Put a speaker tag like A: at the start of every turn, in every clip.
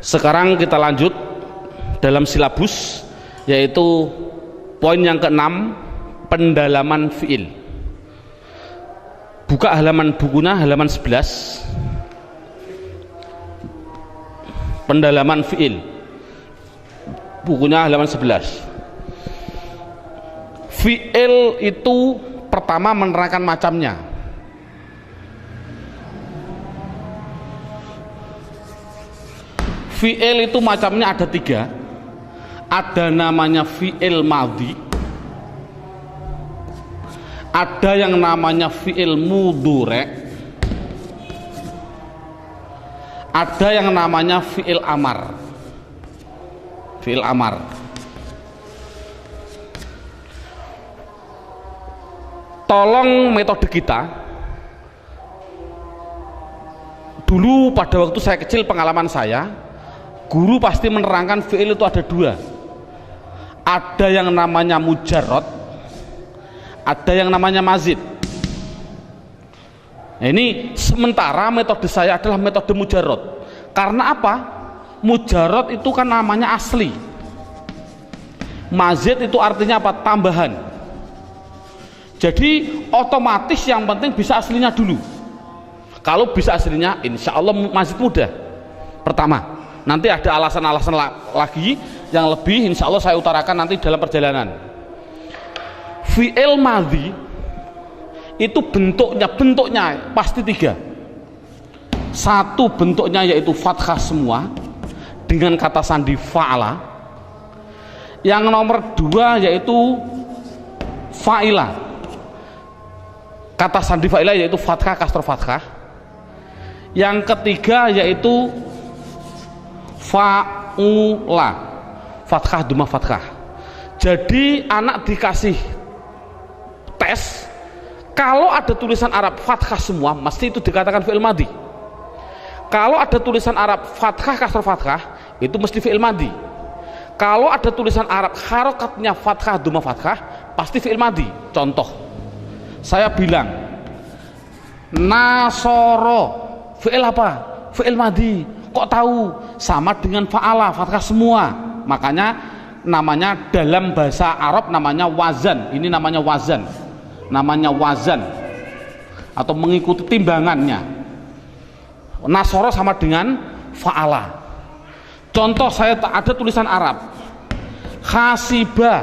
A: Sekarang kita lanjut dalam silabus, yaitu poin yang keenam, pendalaman fiil. Buka halaman bukunya, halaman 11. Pendalaman fiil, bukunya halaman 11. Fiil itu pertama menerangkan macamnya. Fiil itu macamnya ada 3. Ada namanya fiil madhi, ada yang namanya fiil mudhari', ada yang namanya fiil amar. Fiil amar. Tolong metode kita dulu, pada waktu saya kecil, pengalaman saya, guru pasti menerangkan fiil itu ada 2. Ada yang namanya mujarrad, ada yang namanya mazid. Nah, ini sementara metode saya adalah metode mujarrad. Karena apa? Mujarrad itu kan namanya asli. Mazid itu artinya apa? Tambahan. Jadi otomatis yang penting bisa aslinya dulu. Kalau bisa aslinya, insya Allah mazid mudah. Pertama, nanti ada alasan-alasan lagi yang lebih, insya Allah saya utarakan nanti dalam perjalanan. Fi'il madhi itu bentuknya pasti 3. Satu bentuknya yaitu fathah semua dengan kata sandi fa'ala. Yang nomor 2 yaitu fa'ila, kata sandi fa'ila yaitu fathah kasroh fathah. Yang ketiga yaitu fa'ula, fathah duma fathah. Jadi anak dikasih tes, kalau ada tulisan Arab fathah semua, mesti itu dikatakan fi'il madhi. Kalau ada tulisan Arab fathah kasroh fathah, itu mesti fi'il madhi. Kalau ada tulisan Arab harokatnya fathah duma fathah, pasti fi'il madhi. Contoh, saya bilang nasoro, fi'il apa? Fi'il madhi. Kok tahu? Sama dengan fa'ala, fathah semua. Makanya namanya dalam bahasa Arab namanya wazan. Ini namanya wazan. Namanya wazan atau mengikuti timbangannya. Nasoro sama dengan fa'ala. Contoh, saya ada tulisan Arab khasiba,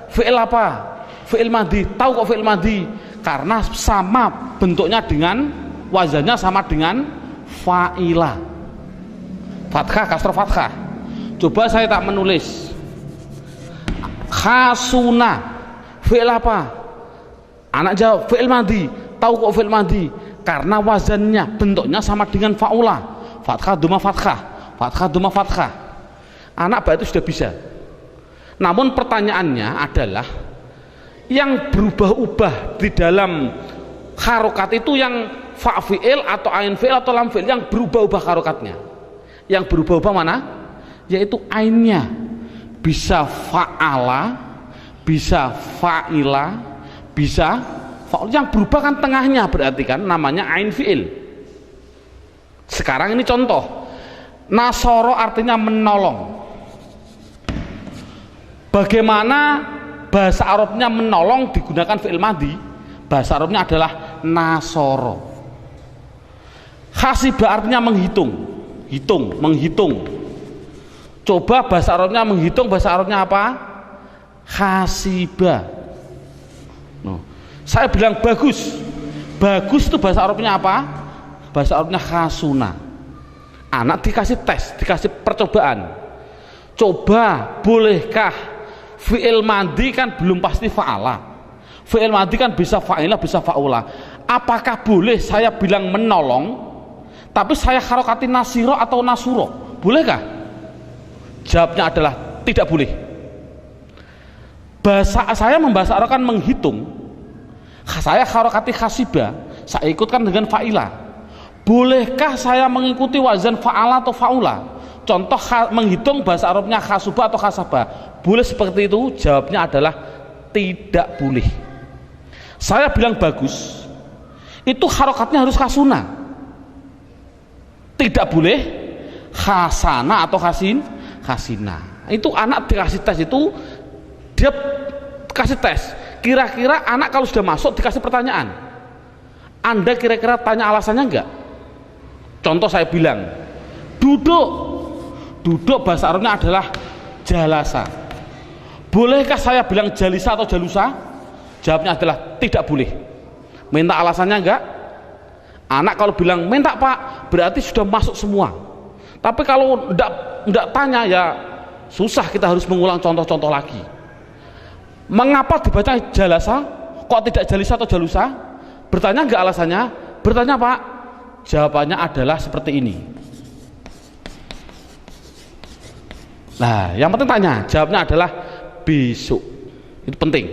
A: fi'il apa? Fi'il madhi. Tahu kok fi'il madhi? Karena sama bentuknya dengan wazannya, sama dengan fa'ila, fathah kasroh fathah. Coba saya tak menulis khasuna, fi'il apa? Anak jawab fi'il madhi. Tahu kok fi'il madhi? Karena wazannya, bentuknya sama dengan fa'ula, fathah duma fathah, fathah duma fathah. Anak itu sudah bisa. Namun pertanyaannya adalah yang berubah-ubah di dalam harokat itu yang fa fi'il atau ain fi'il atau lam fi'il, yang berubah-ubah harokatnya. Yang berubah-ubah mana? Yaitu ainnya. Bisa fa'ala, bisa fa'ila, bisa fa'ul. Yang berubah kan tengahnya, berarti kan namanya ain fi'il. Sekarang ini contoh, nasoro artinya menolong. Bagaimana bahasa Arabnya menolong digunakan fi'il madhi? Bahasa Arabnya adalah nasoro. Khasibah artinya menghitung, menghitung. Coba bahasa Arabnya menghitung, bahasa Arabnya apa? Khasibah. Saya bilang bagus. Bagus itu bahasa Arabnya apa? Bahasa Arabnya khasuna. Anak dikasih tes, dikasih percobaan. Coba, bolehkah fi'il madhi kan belum pasti fa'ala. Fi'il madhi kan bisa fa'ila, bisa fa'ula. Apakah boleh saya bilang menolong, tapi saya harokati nasiro atau nasuro? Bolehkah? Jawabnya adalah tidak boleh. Bahasa saya membahasa Arab kan menghitung. Saya harokati khasibah, saya ikutkan dengan fa'ila. Bolehkah saya mengikuti wazan fa'ala atau fa'ula? Contoh menghitung bahasa Arabnya khasubah atau khasabah, boleh seperti itu? Jawabnya adalah tidak boleh. Saya bilang bagus, itu harokatnya harus khasuna. Tidak boleh khasana atau khasina. Itu anak dikasih tes, itu dia kasih tes. Kira-kira anak kalau sudah masuk dikasih pertanyaan, Anda kira-kira tanya alasannya enggak? Contoh saya bilang, duduk bahasa Arabnya adalah jalasa. Bolehkah saya bilang jalisa atau jalusa? Jawabnya adalah tidak boleh. Minta alasannya enggak? Anak kalau bilang minta Pak, berarti sudah masuk semua. Tapi kalau enggak tanya, ya susah, kita harus mengulang contoh-contoh lagi. Mengapa dibaca jalasa? Kok tidak jalisa atau jalusa? Bertanya enggak alasannya? Bertanya Pak? Jawabannya adalah seperti ini. Nah, yang penting tanya, jawabnya adalah besok. Itu penting.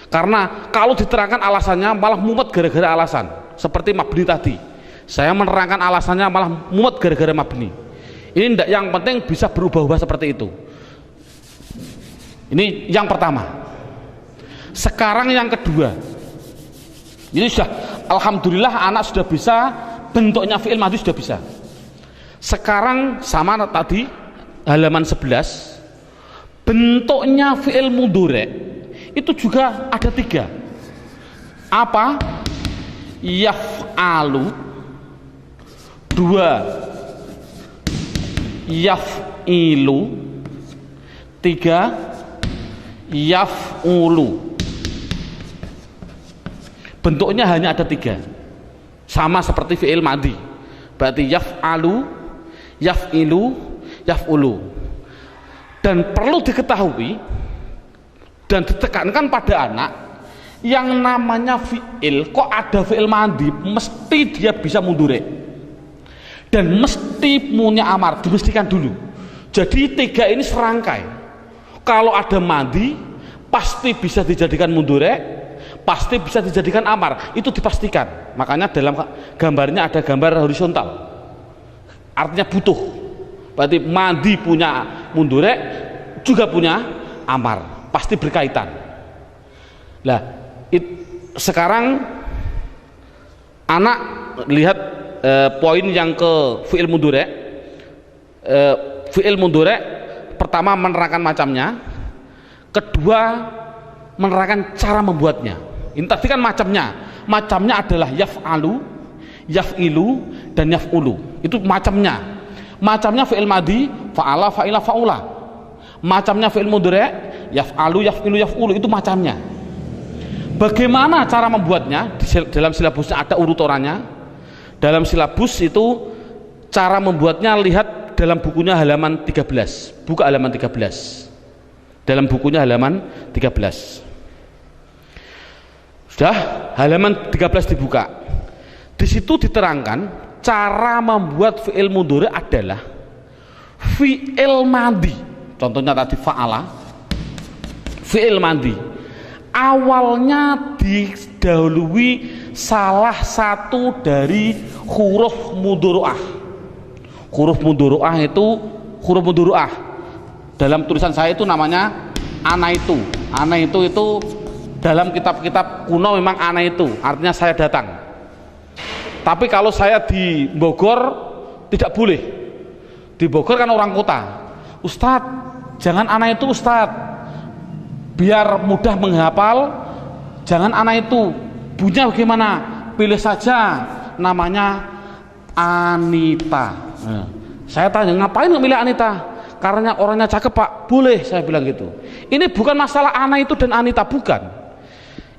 A: Karena kalau diterangkan alasannya malah mumet gara-gara alasan. Seperti mabni tadi. Saya menerangkan alasannya malah mumet gara-gara mabni. Ini enggak, yang penting bisa berubah-ubah seperti itu. Ini yang pertama. Sekarang yang kedua. Ini sudah, alhamdulillah anak sudah bisa bentuknya fi'il madhi, sudah bisa. Sekarang sama tadi halaman 11, bentuknya fi'il mudhari itu juga ada 3. Apa? Yaf'alu, 2 yaf'ilu, 3 yaf'ulu. Bentuknya hanya ada 3, sama seperti fi'il madhi. Berarti yaf'alu, yaf'ilu, yaf'ulu. Dan perlu diketahui dan ditekankan pada anak, yang namanya fi'il, kok ada fi'il madhi, mesti dia bisa mudhari dan mesti punya amar, dimestikan dulu. Jadi 3 ini serangkai. Kalau ada madhi pasti bisa dijadikan mudhari, pasti bisa dijadikan amar, itu dipastikan. Makanya dalam gambarnya ada gambar horizontal, artinya butuh. Berarti madhi punya mudhari juga punya amar, pasti berkaitan. Lah, sekarang anak lihat poin yang ke fi'il mudhari. Fi'il mudhari pertama menerangkan macamnya, kedua menerangkan cara membuatnya. Ini tadi kan macamnya adalah yaf'alu, yaf'ilu, dan yaf'ulu. Itu macamnya fi'il madhi, fa'ala, fa'ila, fa'ula. Macamnya fi'il mudhari, yaf'alu, yaf'ilu, yaf'ulu. Itu macamnya. Bagaimana cara membuatnya? Dalam silabusnya ada urutannya. Dalam silabus itu cara membuatnya, lihat dalam bukunya halaman 13. Buka halaman 13. Dalam bukunya halaman 13. Sudah, halaman 13 dibuka. Di situ diterangkan cara membuat fi'il mudhari adalah fi'il madhi. Contohnya tadi fa'ala, fi'il madhi. Awalnya didahului salah satu dari huruf mudhari'ah. Huruf mudhari'ah itu huruf mudhari'ah. Dalam tulisan saya itu namanya ana itu. Ana itu dalam kitab-kitab kuno memang ana itu, artinya saya datang. Tapi kalau saya di Bogor tidak boleh. Di Bogor kan orang kota. Ustadz, jangan ana itu Ustadz. Biar mudah menghafal, jangan ana itu. Bunyinya bagaimana? Pilih saja namanya Anita. Nah, saya tanya, ngapain memilih Anita? Karena orangnya cakep Pak. Boleh, saya bilang gitu. Ini bukan masalah ana itu dan Anita, bukan.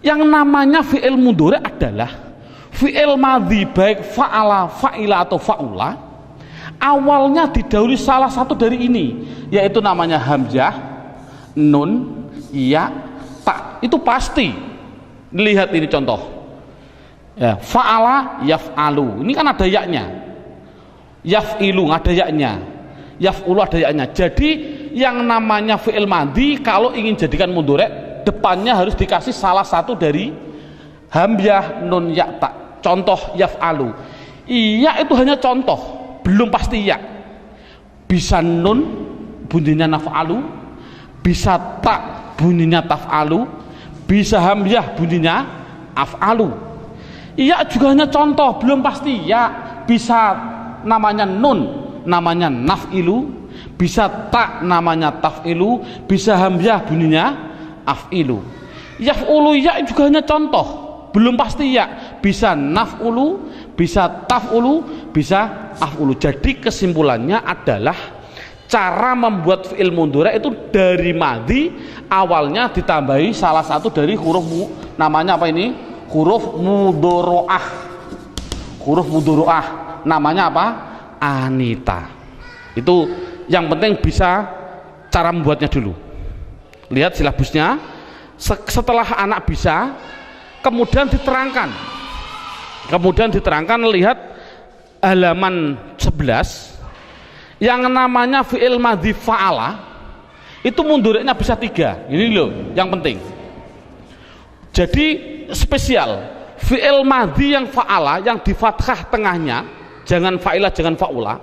A: Yang namanya fi'il mudhari adalah fi'il madhi, baik fa'ala, fa'ila atau fa'ula, awalnya didahului salah satu dari ini, yaitu namanya hamzah, nun, ya, ta. Itu pasti. Lihat ini contoh. Ya, fa'ala, yaf'alu. Ini kan ada yaknya. Yaf'ilu ada yaknya. Yaf'ulu ada yaknya. Jadi yang namanya fi'il madhi kalau ingin jadikan mudhari, depannya harus dikasih salah satu dari hamzah, nun, ya, ta. Contoh yaf'alu. Iya itu hanya contoh, belum pasti ya. Bisa nun bunyinya naf'alu, bisa ta bunyinya taf'alu, bisa hamzah bunyinya af'alu. Iya juga hanya contoh, belum pasti ya. Bisa namanya nun namanya naf'ilu, bisa ta namanya taf'ilu, bisa hamzah bunyinya af'ilu. Yaf'ulu ya juga hanya contoh, belum pasti ya, bisa naf'ulu, bisa taf'ulu, bisa af'ulu. Jadi kesimpulannya adalah cara membuat fi'il mudhari itu dari madhi awalnya ditambahi salah satu dari huruf namanya apa ini? Huruf mudhoro'ah. Huruf mudhoro'ah namanya apa? Anita. Itu yang penting bisa cara membuatnya dulu. Lihat silabusnya. Setelah anak bisa, kemudian diterangkan, lihat halaman 11 yang namanya fi'il madhi fa'ala itu mudhari'nya bisa 3. Ini loh yang penting. Jadi spesial fi'il madhi yang fa'ala, yang di fathah tengahnya, jangan fa'ila, jangan fa'ula,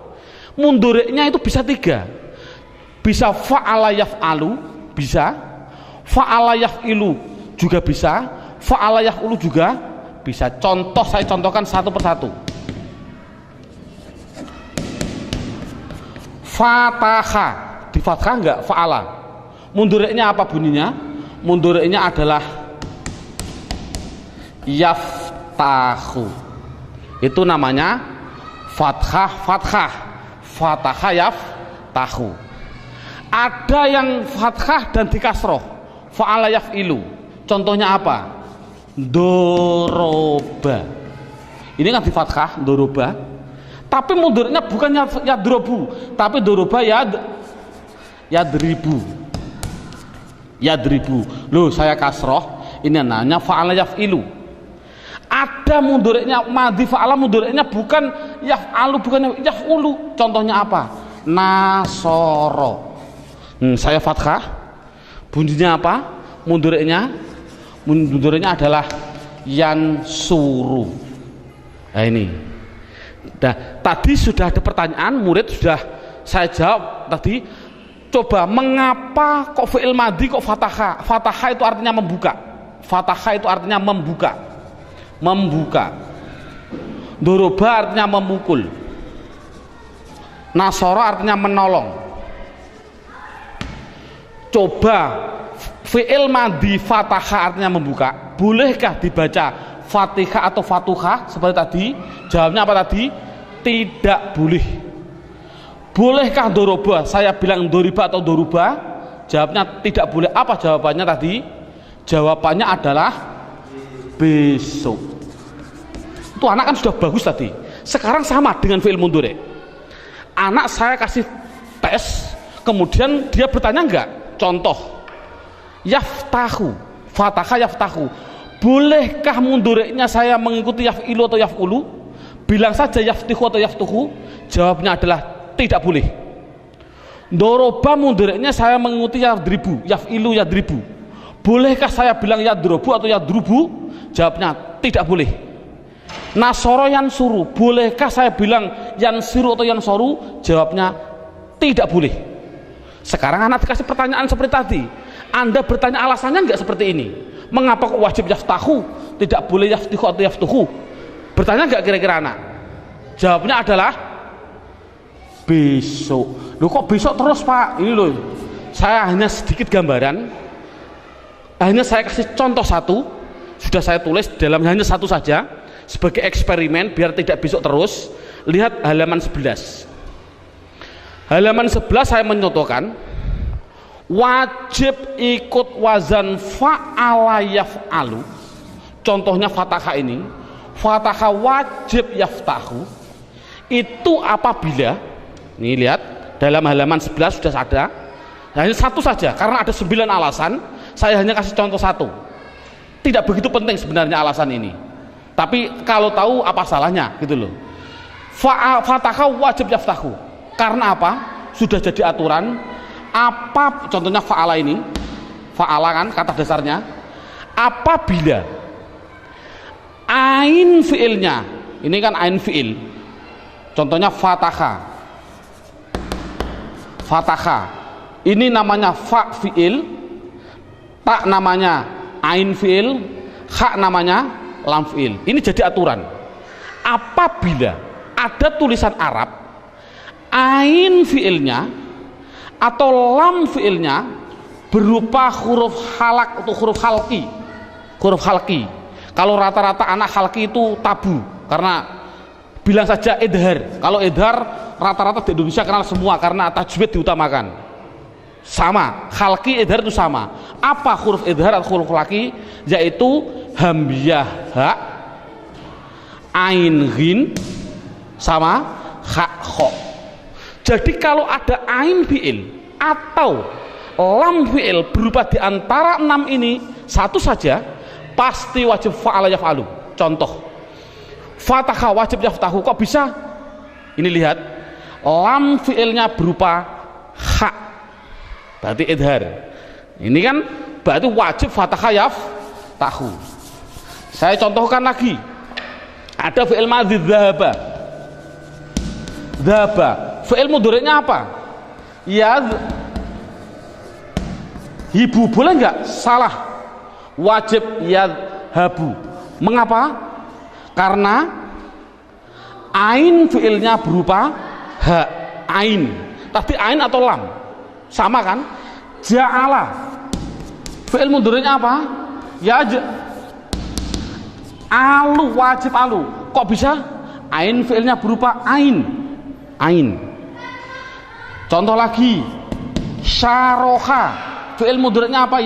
A: mudhari'nya itu bisa 3. Bisa fa'ala yaf'alu, bisa fa'ala yaf'ilu juga bisa, fa'ala yaf'ulu juga bisa. Contoh, saya contohkan satu persatu. Fataha di fathah enggak? Fa'ala. Mudhari'nya apa bunyinya? Mudhari'nya adalah yaftahu. Itu namanya fathah, fataha yaftahu. Ada yang fathah dan di kasroh, fa'ala yaf'ilu. Contohnya apa? Doroba. Ini kan di fathah, doroba. Tapi mudhari'nya bukan yadrobu, tapi doroba yadribu. Loh, saya kasroh, ini namanya fa'ala yaf'ilu. Ada mudhari'nya madhi fa'ala, mudhari'nya bukan yaf'alu, bukan yaf'ulu. Contohnya apa? Nasoro. Saya fathah, bunyinya apa? Mudhari'nya adalah yansuru. Nah ini. Nah, tadi sudah ada pertanyaan, murid sudah saya jawab tadi. Coba, mengapa kok fi'il madhi kok fataha? Fataha itu artinya membuka. Fataha itu artinya membuka. Doroba artinya memukul. Nasoro artinya menolong. Coba, fi'il madhi fataha artinya membuka, bolehkah dibaca fatihah atau fatuhah seperti tadi? Jawabnya apa tadi? Tidak boleh. Bolehkah doroba? Saya bilang doriba atau doruba? Jawabnya tidak boleh. Apa jawabannya tadi? Jawabannya adalah besok. Itu anak kan sudah bagus tadi. Sekarang sama dengan fi'il mudhari. Anak saya kasih tes, kemudian dia bertanya enggak? Contoh, yaftahu, fataha yaftahu, bolehkah mudhari'nya saya mengikuti yaf'ilu atau yaf'ulu? Bilang saja yaftihu atau yaftuhu. Jawabnya adalah tidak boleh. Doroba mudhari'nya saya mengikuti yadribu, yaf'ilu yadribu. Bolehkah saya bilang yadrobu atau yadrubu? Jawabnya tidak boleh. Nasoro yansuru, bolehkah saya bilang yansiru atau yansoru? Jawabnya tidak boleh. Sekarang anak dikasih pertanyaan seperti tadi, Anda bertanya alasannya enggak seperti ini? Mengapa kok wajib yaftahu, tidak boleh yaftihu atau yaftuhu? Bertanya enggak kira-kira anak? Jawabnya adalah besok. Loh, kok besok terus Pak? Ini loh, saya hanya sedikit gambaran, hanya saya kasih contoh satu, sudah saya tulis dalam hanya satu saja sebagai eksperimen biar tidak besok terus. Lihat halaman 11. Halaman 11 saya menyontohkan wajib ikut wazan fa'ala yaf'alu. Contohnya fathah ini, fathah wajib yaftahu. Itu apabila, nih lihat dalam halaman 11 sudah ada, hanya satu saja karena ada 9 alasan, saya hanya kasih contoh satu. Tidak begitu penting sebenarnya alasan ini, tapi kalau tahu apa salahnya gitu loh. Fathah wajib yaftahu. Karena apa? Sudah jadi aturan. Apa contohnya fa'ala ini? Fa'ala kan kata dasarnya. Apabila ain fi'ilnya, ini kan ain fi'il. Contohnya fataha. Fataha. Ini namanya fa fi'il, ta namanya ain fi'il, kha namanya lam fi'il. Ini jadi aturan. Apabila ada tulisan Arab, ain fiilnya atau lam fiilnya berupa huruf halak atau huruf halki. Kalau rata-rata anak halki itu tabu, karena bilang saja idhar. Kalau idhar rata-rata di Indonesia kenal semua karena tajwid diutamakan. Sama, halki idhar itu sama. Apa huruf idhar atau huruf halki? Yaitu hamzah ha, ain ghin, sama ha kho. Jadi kalau ada ain fiil atau lam fiil berupa di antara 6 ini satu saja, pasti wajib fa'ala yaf'alu. Contoh, fatahah wajib yaftahu. Kok bisa? Ini lihat, lam fiilnya berupa ha, berarti idhar. Ini kan berarti wajib fatahah yaftahu. Saya contohkan lagi, ada fiil madhi dhahaba. Fiil mudhari'nya apa? Hibu, boleh nggak? Salah, wajib yadhabu. Mengapa? Karena ain fiilnya berupa ha, ain. Tadi ain atau lam sama kan? Ja'ala fiil mudhari'nya apa? Alu, wajib alu. Kok bisa? Ain fiilnya berupa ain. Contoh lagi, syaroha fiil mudhari'nya apa?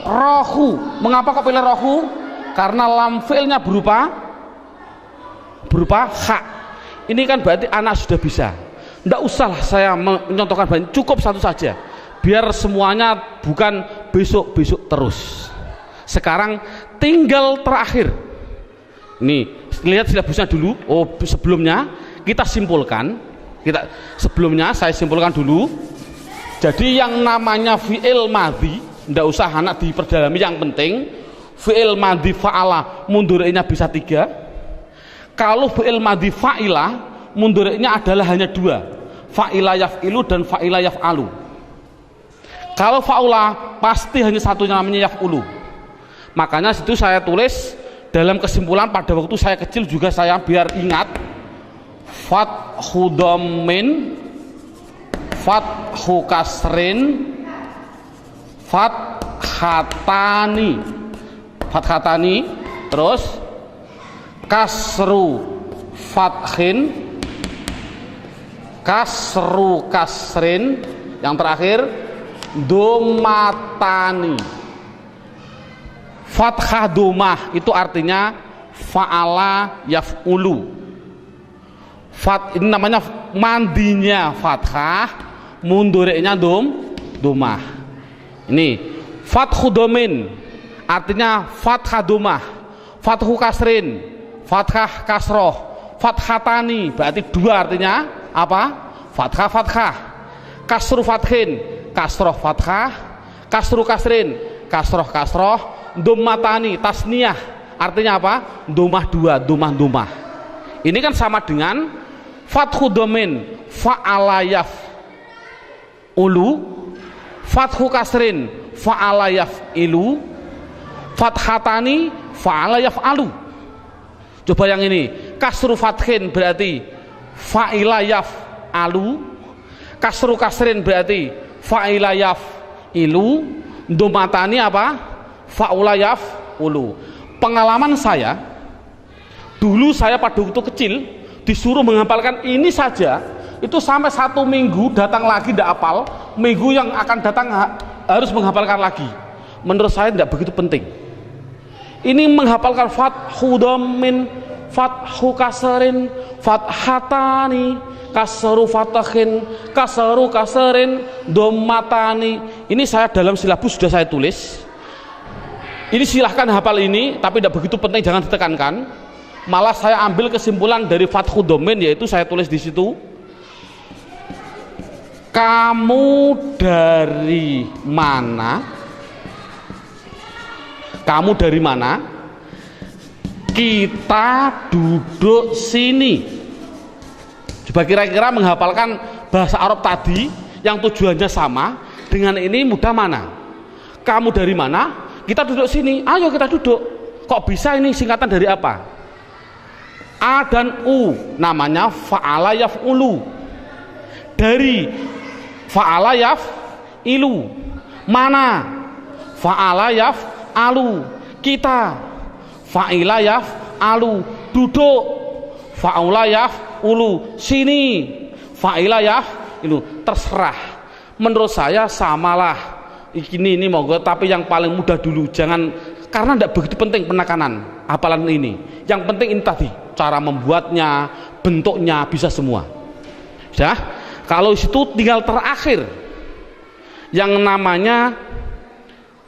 A: Rohu. Mengapa kok pilih rohu? Karena lam fiilnya berupa ha. Ini kan berarti anak sudah bisa. Tidak usah saya mencontohkan banyak, cukup satu saja biar semuanya bukan besok terus. Sekarang tinggal terakhir. Nih, lihat silabusnya dulu. Oh, sebelumnya kita simpulkan. Sebelumnya saya simpulkan dulu. Jadi yang namanya fi'il madhi, tidak usah anak diperdalami, yang penting fi'il madhi fa'ala mundhari'nya bisa 3. Kalau fi'il madhi fa'ila mundhari'nya adalah hanya 2, fa'ila yaf'ilu dan fa'ila yaf'alu. Kalau fa'ula pasti hanya satunya, namanya yaf'ulu. Makanya situ saya tulis dalam kesimpulan, pada waktu saya kecil juga saya biar ingat, fathu dhammin, fathu kasrin, fathatani, terus kasru fathin, kasru kasrin, yang terakhir domatani. Fathah domah itu artinya fa'ala yaf'ulu. Ini namanya mandinya fathah, mundhari'nya domah. Ini fathu domin artinya fathah domah, fathu kasrin fathah kasroh, fathatani berarti 2 artinya apa? Fathah, kasru fathin kasroh fathah, kasru kasrin kasroh, domatani tasniyah artinya apa? Domah 2, domah. Ini kan sama dengan fathu domin fa'ala yaf'ulu, fathu kasrin fa'ala yaf'ilu, fathatani fa'ala yaf'alu. Coba yang ini, kasru fathin berarti fa'ila yaf'alu, kasru kasrin berarti fa'ila yaf'ilu, domatani apa? Fa'ula yaf'ulu. Pengalaman saya dulu, saya pada waktu kecil disuruh menghafalkan ini saja, itu sampai 1 minggu datang lagi tidak hafal, minggu yang akan datang harus menghafalkan lagi. Menurut saya tidak begitu penting. Ini menghafalkan fathu dhammin, fathu kasrin, fathatani, kasru fathin, kasru kasrin, dhammatani. Ini saya dalam silabus sudah saya tulis. Ini silahkan hafal ini, tapi tidak begitu penting, jangan ditekankan. Malah saya ambil kesimpulan dari fathu dhammin, yaitu saya tulis di situ, kamu dari mana? Kamu dari mana? Kita duduk sini. Coba kira-kira menghafalkan bahasa Arab tadi yang tujuannya sama dengan ini mudah mana? Kamu dari mana? Kita duduk sini. Ayo kita duduk. Kok bisa ini singkatan dari apa? A dan U namanya fa'ala yaf'ulu. Dari fa'ala yaf'ilu. Mana? Fa'ala yaf'alu. Kita fa'ila yaf'alu. Duduk fa'ula yaf'ulu. Sini fa'ila yaf'ilu. Terserah. Menurut saya samalah. Ini monggo, tapi yang paling mudah dulu. Jangan, karena tidak begitu penting penekanan hafalan ini. Yang penting ini tadi, cara membuatnya, bentuknya, bisa semua. Sudah? Kalau situ tinggal terakhir yang namanya,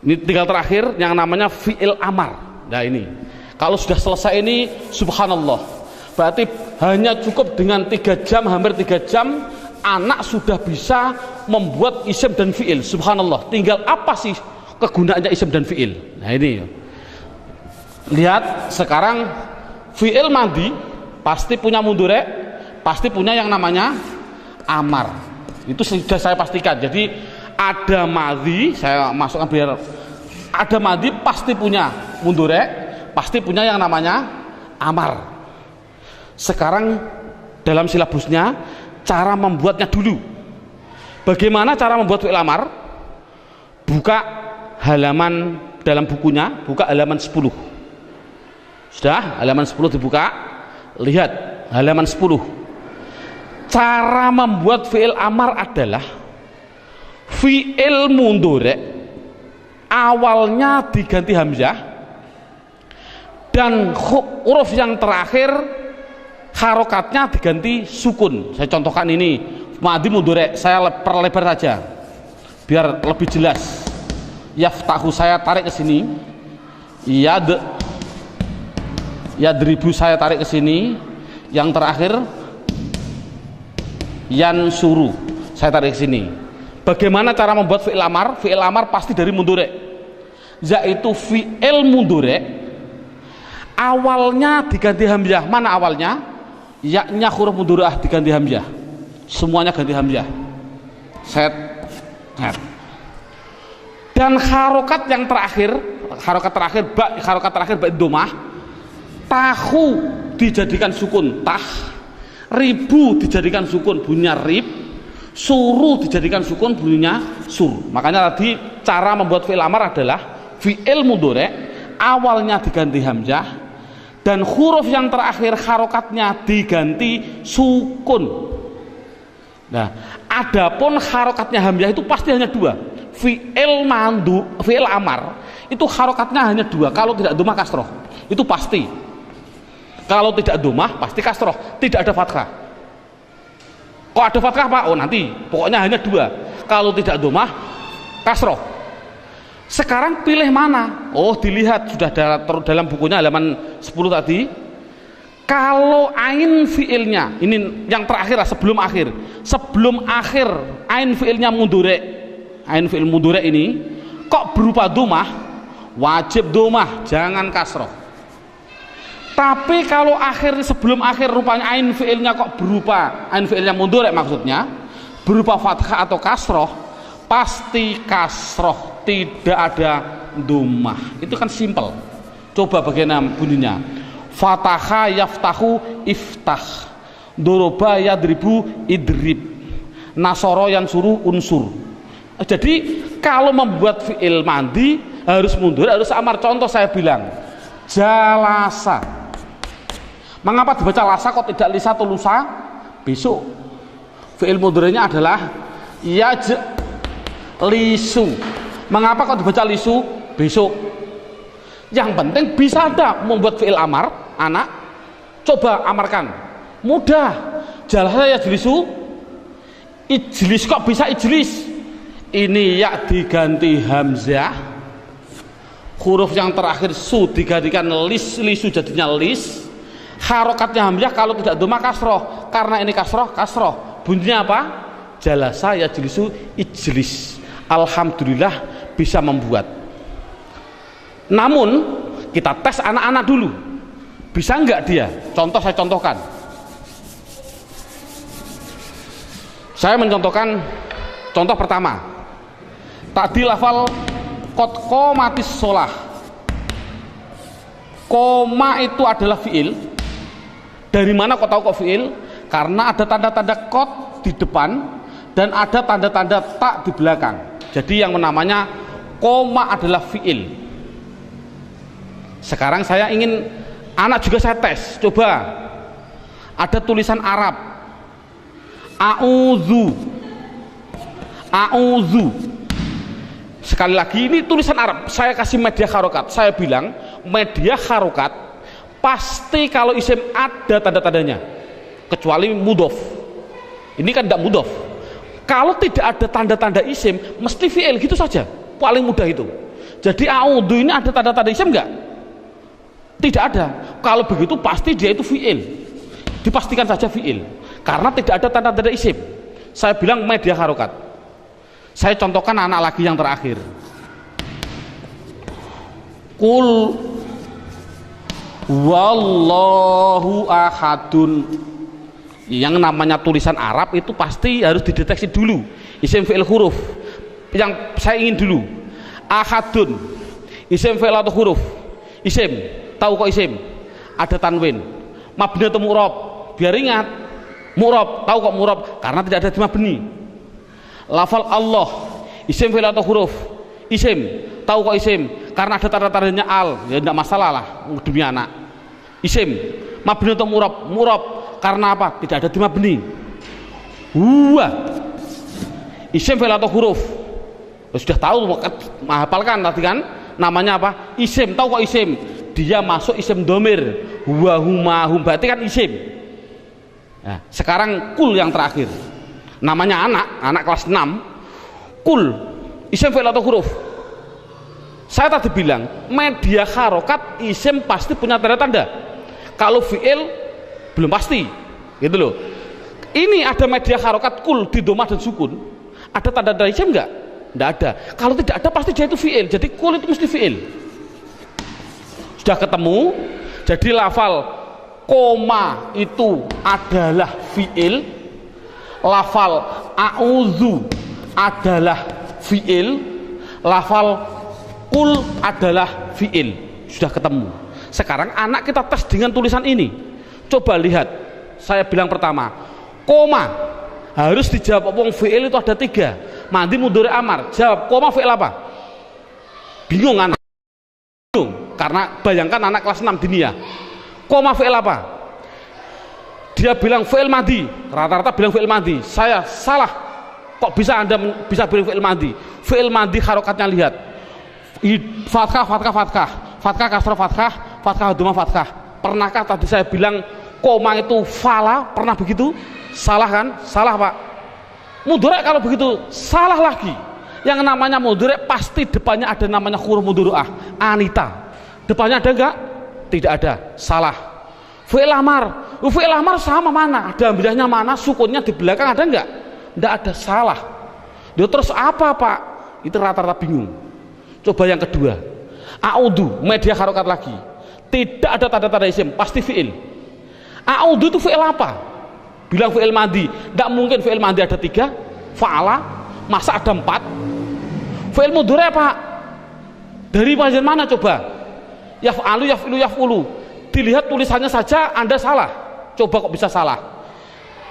A: ini tinggal terakhir yang namanya fi'il amar. Nah ini, kalau sudah selesai ini, subhanallah, berarti hanya cukup dengan 3 jam, hampir 3 jam, anak sudah bisa membuat isim dan fi'il. Subhanallah, tinggal apa sih kegunaannya isim dan fi'il. Nah ini, lihat sekarang fi'il madi pasti punya mudhari', pasti punya yang namanya amar. Itu sudah saya pastikan. Jadi ada madi, saya masukkan biar ada madi pasti punya mudhari', pasti punya yang namanya amar. Sekarang dalam silabusnya cara membuatnya dulu. Bagaimana cara membuat fi'il amar? Buka halaman dalam bukunya, buka halaman 10. Sudah, halaman 10 dibuka. Lihat halaman 10. Cara membuat fi'il amar adalah fi'il mudhari' awalnya diganti hamzah dan huruf yang terakhir harokatnya diganti sukun. Saya contohkan ini madi mudhari', saya perlebar saja biar lebih jelas. Yaftahu saya tarik ke sini, yadribu saya tarik ke sini, yang terakhir yansuru saya tarik ke sini. Bagaimana cara membuat fi'il amar? Fi'il amar pasti dari mudhari', yaitu fi'il mudhari' awalnya diganti hamzah. Mana awalnya? Ya-nya huruf mudhari'ah diganti hamzah, semuanya ganti hamzah. Set. Dan harokat yang terakhir, harokat terakhir ba domah. Tahu dijadikan sukun tah, ribu dijadikan sukun bunyinya rib, suru dijadikan sukun bunyinya sur. Makanya tadi cara membuat fi'il amar adalah fi'il mudhari' awalnya diganti hamzah dan huruf yang terakhir harokatnya diganti sukun. Nah, adapun harokatnya hamzah itu pasti hanya 2. Fi'il amar itu harokatnya hanya 2. Kalau tidak domah kasroh, itu pasti. Kalau tidak domah pasti kasroh, tidak ada fathah. Kok ada fathah Pak? Oh nanti, pokoknya hanya 2. Kalau tidak domah kasroh. Sekarang pilih mana? Oh dilihat sudah dalam bukunya halaman 10 tadi. Kalau ain fiilnya, ini yang terakhir lah, sebelum akhir ain fiilnya mudhari', ain fiil mudhari' ini kok berupa domah, wajib domah, jangan kasroh. Tapi kalau sebelum akhir rupanya ain fiilnya kok berupa, ain fiilnya mudhari' maksudnya berupa fathah atau kasroh, pasti kasroh, tidak ada domah. Itu kan simpel. Coba bagaimana bunyinya? Fataha yaftahu iftah, doroba yadribu idrib, nasoro yansuru unsur. Jadi kalau membuat fi'il mandi harus mundur, harus amar. Contoh saya bilang jalasa. Mengapa dibaca lasa kok tidak lisa atau lusa? Besok fi'il mudhari'nya adalah yajlisu. Mengapa kok dibaca lisu? Besok. Yang penting bisa ada membuat fi'il amar, anak. Coba amarkan. Mudah. Jalasa yajlisu, ijlis, kok bisa ijlis? Ini ya diganti hamzah, huruf yang terakhir su digantikan lis, lisu jadinya lis. Harokatnya hamzah, kalau tidak domah kasroh. Karena ini kasroh, bunyinya apa? Jalasa yajlisu ijlis. Alhamdulillah bisa membuat. Namun kita tes anak-anak dulu, bisa enggak dia? Saya contohkan. Saya mencontohkan contoh pertama. Tadi lafal qad qomatis shalah. Koma itu adalah fiil Dari mana kok tahu kok fiil? Karena ada tanda-tanda qad di depan dan ada tanda-tanda tak di belakang. Jadi yang namanya koma adalah fiil. Sekarang saya ingin anak juga saya tes. Coba ada tulisan Arab, a'udzu, a'udzu. Sekali lagi ini tulisan Arab, saya kasih media harokat. Saya bilang media harokat pasti kalau isim ada tanda-tandanya, kecuali mudhof. Ini kan tidak mudhof. Kalau tidak ada tanda-tanda isim mesti fi'il, gitu saja, paling mudah itu. Jadi a'udzu ini ada tanda-tanda isim enggak? Tidak ada. Kalau begitu pasti dia itu fi'il, dipastikan saja fi'il, karena tidak ada tanda-tanda isim. Saya bilang media harokat. Saya contohkan anak lagi yang terakhir, Qul wallahu ahadun. Yang namanya tulisan Arab itu pasti harus dideteksi dulu isim fi'il huruf. Yang saya ingin dulu ahadun, isim fi'il atau huruf? Isim. Tahu kok isim? Ada tanwin, mabni atau mu'rab? Biar ingat, mu'rab. Tahu kok mu'rab? Karena tidak ada di mabni. Lafal Allah, isim fi'il atau huruf? Isim. Tahu kok isim? Karena ada tanda-tandanya al, ya tidak masalah lah demi anak. Isim. Mabni atau mu'rab? Mu'rab. Karena apa? Tidak ada di mabni. Isim fi'il atau huruf? Sudah tahu, menghafalkan tadi kan? Namanya apa? Isim. Tahu kok isim? Dia masuk isim domir, huwa huma hum, berarti kan isim. Nah, sekarang kul yang terakhir, namanya anak kelas 6. Kul, isim fi'il atau huruf? Saya tadi bilang media harokat isim pasti punya tanda-tanda. Kalau fi'il belum pasti, gitu loh. Ini ada media harokat kul di domah dan sukun, ada tanda-tanda isim enggak? Enggak ada. Kalau tidak ada pasti dia itu fi'il. Jadi kul itu mesti fi'il. Sudah ketemu. Jadi lafal koma itu adalah fi'il, lafal a'udzu adalah fi'il, lafal kul adalah fi'il. Sudah ketemu. Sekarang anak kita tes dengan tulisan ini. Coba lihat. Saya bilang pertama, koma harus dijawab. Wong fi'il itu ada 3, mandi, mudhari, amar. Jawab koma fi'il apa? Bingung anak. Bingung. Karena bayangkan anak kelas 6 diniyah, koma fi'il apa? Dia bilang fi'il madi, rata-rata bilang fi'il madi. Saya salah. Kok bisa Anda bisa bilang fi'il madi? Fi'il madi harokatnya lihat, fathah, fathah, fathah, fathah, kasrah, fathah, fathah, dhamma, fathah. Pernahkah tadi saya bilang koma itu fala? Pernah begitu? Salah kan? Salah Pak. Mudhari kalau begitu salah lagi. Yang namanya mudhari pasti depannya ada namanya huruf mudhari'ah. Anita. Depannya ada enggak? Tidak ada. Salah. Fi'il amar. Fi'il amar sama mana? Ada hamzahnya mana? Sukunnya di belakang ada enggak? Enggak ada. Salah. Dia terus apa Pak? Itu rata-rata bingung. Coba yang kedua. A'udzu, media harokat lagi. Tidak ada tanda-tanda isim, pasti fi'il. A'udzu itu fi'il apa? Bilang fi'il madi. Enggak mungkin fi'il madi ada 3. Fa'ala, masa ada 4? Fi'il mudhari Pak? Dari bagian mana coba? Yaf'alu, yaf'ilu, yaf'ulu. Dilihat tulisannya saja Anda salah. Coba kok bisa salah?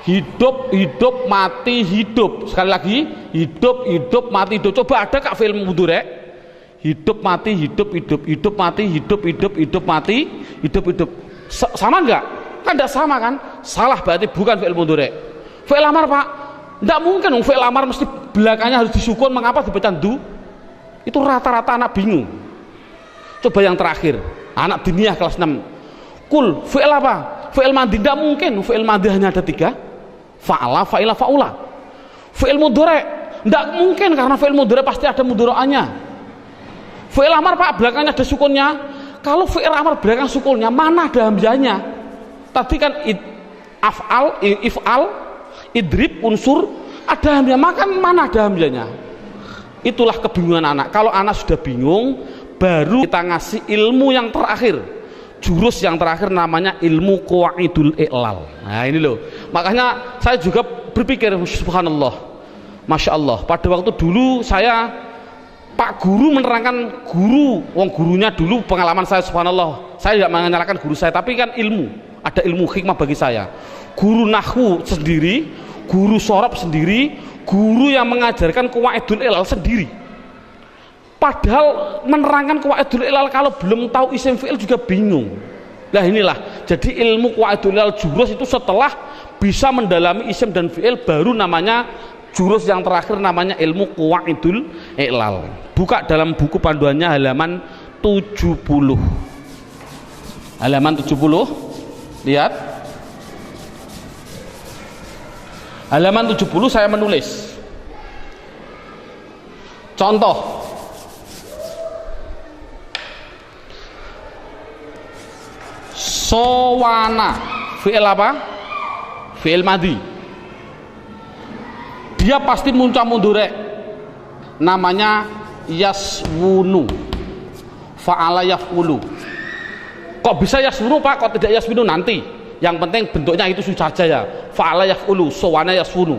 A: Hidup, hidup, mati, hidup. Sekali lagi, hidup, hidup, mati, hidup. Coba ada kak film mudhari? Hidup, mati, hidup, hidup, hidup, mati, hidup, hidup, hidup, mati, hidup, hidup. Sama enggak? Kan enggak sama kan? Salah, berarti bukan fi'il mudhari. Fi'il amar Pak? Enggak mungkin fi'il amar mesti belakangnya harus disukun. Mengapa dibaca du? Itu rata-rata anak bingung. Coba yang terakhir, anak diniyah kelas 6. Kul, fi'il apa? Fi'il madi. Enggak mungkin fi'il madi hanya ada 3. Fa'ala, fa'ila, fa'ula. Fi'il mudhari enggak mungkin, karena fi'il mudhari pasti ada mudhari'ahnya. Fi'il amar Pak, belakangnya ada sukunnya. Kalau fi'il amar belakang sukunnya, mana ada hamzahnya? Tadi kan af'al, if'al, idrib, unsur, ada hamzah. Maka mana ada hamzahnya? Itulah kebingungan anak. Kalau anak sudah bingung, baru kita ngasih ilmu yang terakhir, jurus yang terakhir, namanya ilmu qawaidul i'lal. Nah ini loh, makanya saya juga berpikir, subhanallah, masya Allah, pada waktu dulu saya, Pak Guru menerangkan, wong gurunya dulu pengalaman saya, subhanallah, saya tidak menyalahkan guru saya, tapi kan ilmu ada ilmu hikmah bagi saya. Guru nahwu sendiri, guru sorob sendiri, guru yang mengajarkan qawaidul ilal sendiri. Padahal menerangkan qawaidul ilal kalau belum tahu isim fi'il juga bingung. Nah inilah, jadi ilmu qawaidul ilal jurus itu setelah bisa mendalami isim dan fi'il baru namanya jurus yang terakhir namanya ilmu qawaidul ilal. Buka dalam buku panduannya halaman 70. Halaman 70, lihat. Halaman 70 saya menulis. Contoh. Sowana, fi'il apa? Fi'il madhi. Dia pasti muncul mundurek. Namanya yaswunu. Fa'ala yaf'ulu. Kok bisa yaswunu Pak? Kok tidak yaswunu nanti? Yang penting bentuknya itu saja ya. Fa'ala yaf'ulu, sowana yaswunu.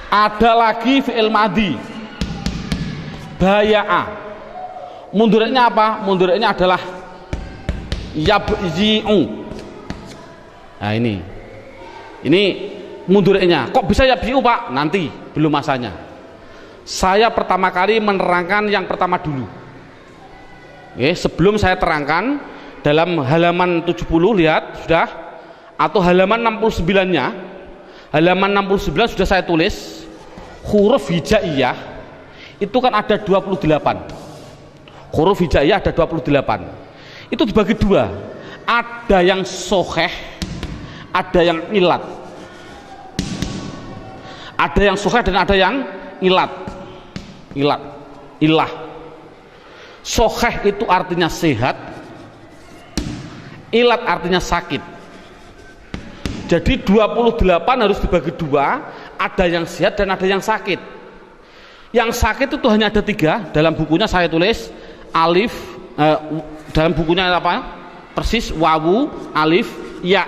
A: Ada lagi fi'il madhi. Baya'a. Mundureknya apa? Mundureknya adalah yabzi'u. Nah ini mundureknya. Kok bisa yabzi'u Pak? Nanti, belum masanya. Saya pertama kali menerangkan yang pertama dulu. Oke, sebelum saya terangkan dalam halaman 70, lihat sudah, atau halaman 69-nya. Halaman 69 sudah saya tulis huruf hijaiyah itu kan ada 28. Huruf hijaiyah ada 28. Itu dibagi dua, ada yang soheh, ada yang ilat. Ada yang soheh dan ada yang ilat. Ilah. Soheh itu artinya sehat, ilat artinya sakit. Jadi 28 harus dibagi dua, ada yang sehat dan ada yang sakit. Yang sakit itu hanya ada 3. Dalam bukunya saya tulis alif, dalam bukunya apa? Persis wawu, alif, ya.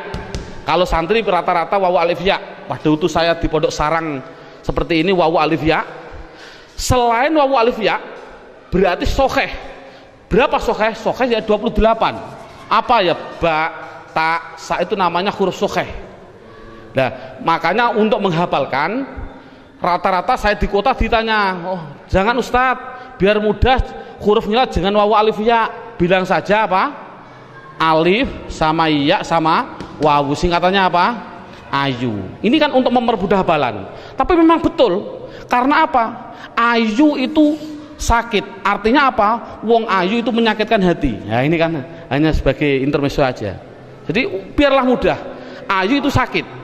A: Kalau santri rata-rata wawu, alif, ya. Waktu itu saya di Pondok Sarang seperti ini, wawu, alif, ya. Selain wawu, alif, ya, berarti soheh. Berapa soheh? Soheh ya 28. Apa ya? Ba, ta, sa itu namanya huruf soheh. Nah, makanya untuk menghafalkan rata-rata saya di kota ditanya, oh jangan Ustadz, biar mudah hurufnya jangan wawu, alif, ya, bilang saja apa? Alif sama ya sama wawu, singkatannya apa? Ayu. Ini kan untuk mempermudah hafalan. Tapi memang betul, karena apa? Ayu itu sakit, artinya apa? Wong ayu itu menyakitkan hati. Ya ini kan hanya sebagai intermezzo aja. Jadi biarlah mudah. Ayu itu sakit.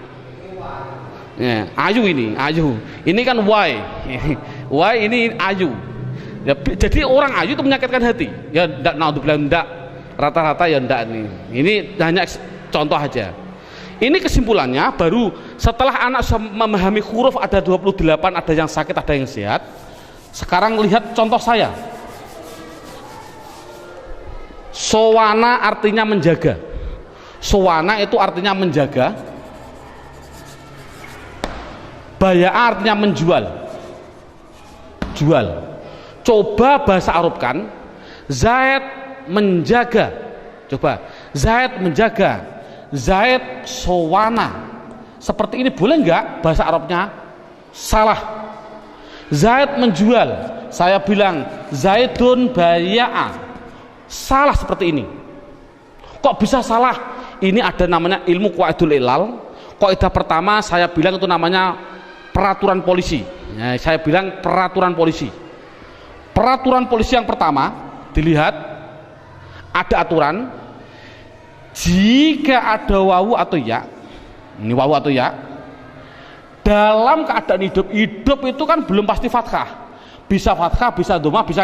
A: Ya, ayu ini kan why. Why ini ayu. Ya, jadi orang ayu itu menyakitkan hati. Ya ndak, naudzubillah, ndak. Rata-rata ya ndak nih. Ini hanya contoh aja. Ini kesimpulannya baru setelah anak memahami huruf ada 28, ada yang sakit, ada yang sehat. Sekarang lihat contoh saya. Sowana artinya menjaga. Sowana itu artinya menjaga. Baya artinya menjual. Jual. Coba bahasa Arabkan. Zaid menjaga. Coba. Zaid menjaga. Zaid sowana. Seperti ini boleh enggak bahasa Arabnya? Salah. Zaid menjual, saya bilang Zaidun baya'a. Salah seperti ini. Kok bisa salah? Ini ada namanya ilmu qawaidul ilal. Kaidah pertama saya bilang itu namanya peraturan polisi. Ya, saya bilang peraturan polisi. Peraturan polisi yang pertama, dilihat ada aturan jika ada wawu atau ya. Ini wawu atau ya. Dalam keadaan hidup itu kan belum pasti fathah, bisa fathah, bisa dhamma, bisa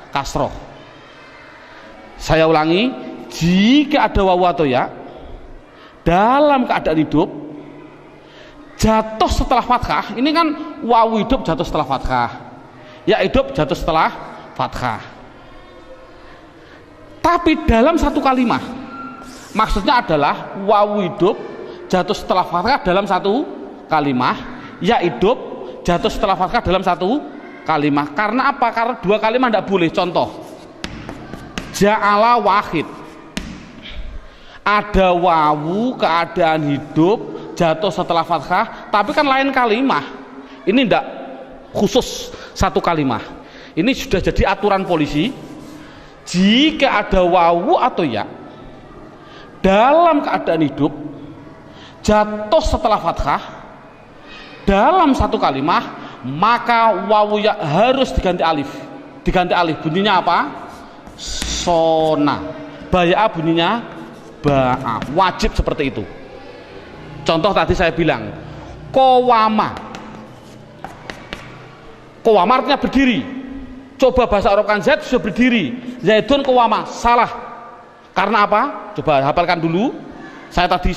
A: kasroh. Saya ulangi, jika ada wawu atau ya dalam keadaan hidup jatuh setelah fathah, ini kan wawu hidup jatuh setelah fathah, ya hidup jatuh setelah fathah. Tapi dalam satu kalimat, maksudnya adalah wawu hidup jatuh setelah fathah dalam satu kalimah, ya hidup jatuh setelah fathah dalam satu kalimah. Karena apa? Karena dua kalimat tidak boleh. Contoh, ja'ala wahid. Ada wawu keadaan hidup jatuh setelah fathah, tapi kan lain kalimah. Ini tidak khusus satu kalimah. Ini sudah jadi aturan polisi. Jika ada wawu atau ya dalam keadaan hidup jatuh setelah fathah dalam satu kalimah, maka wawu ya harus diganti alif. Diganti alif, bunyinya apa? Sona. Baya'a bunyinya ba'a. Wajib seperti itu. Contoh tadi saya bilang qawama. Qawama artinya berdiri. Coba bahasa Arab kan Zaid sudah berdiri. Zaidun qawama. Salah. Karena apa? Coba hafalkan dulu. Saya tadi,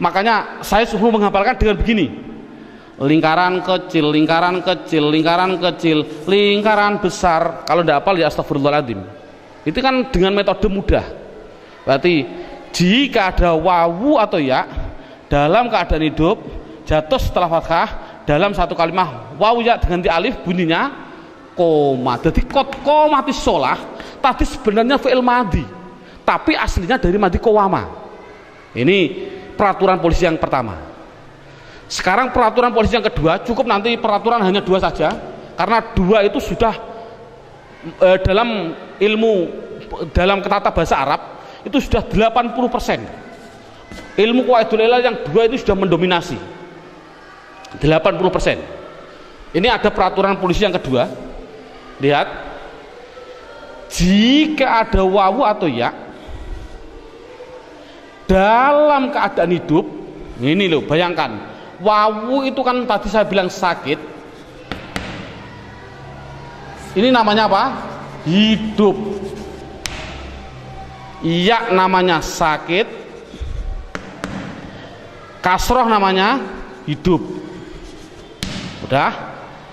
A: makanya saya suruh menghafalkan dengan begini. Lingkaran kecil, lingkaran kecil, lingkaran kecil, lingkaran besar. Kalau tidak hafal ya astagfirullahaladzim. Itu kan dengan metode mudah. Berarti jika ada wawu atau ya dalam keadaan hidup jatuh setelah fathah dalam satu kalimah, wawu ya diganti alif, bunyinya koma. Jadi komatis sholah tadi sebenarnya fi'il madhi, tapi aslinya dari madhi qawama. Ini peraturan polisi yang pertama. Sekarang peraturan polisi yang kedua, cukup nanti peraturan hanya 2 saja, karena 2 itu sudah dalam ilmu, dalam tata bahasa Arab itu sudah 80%. Ilmu qawaidul ilal yang 2 itu sudah mendominasi 80%. Ini ada peraturan polisi yang kedua. Lihat, jika ada wawu atau ya dalam keadaan hidup, ini loh, bayangkan wawu itu kan tadi saya bilang sakit. Ini namanya apa? Hidup. Ya namanya sakit, kasroh namanya hidup. Udah.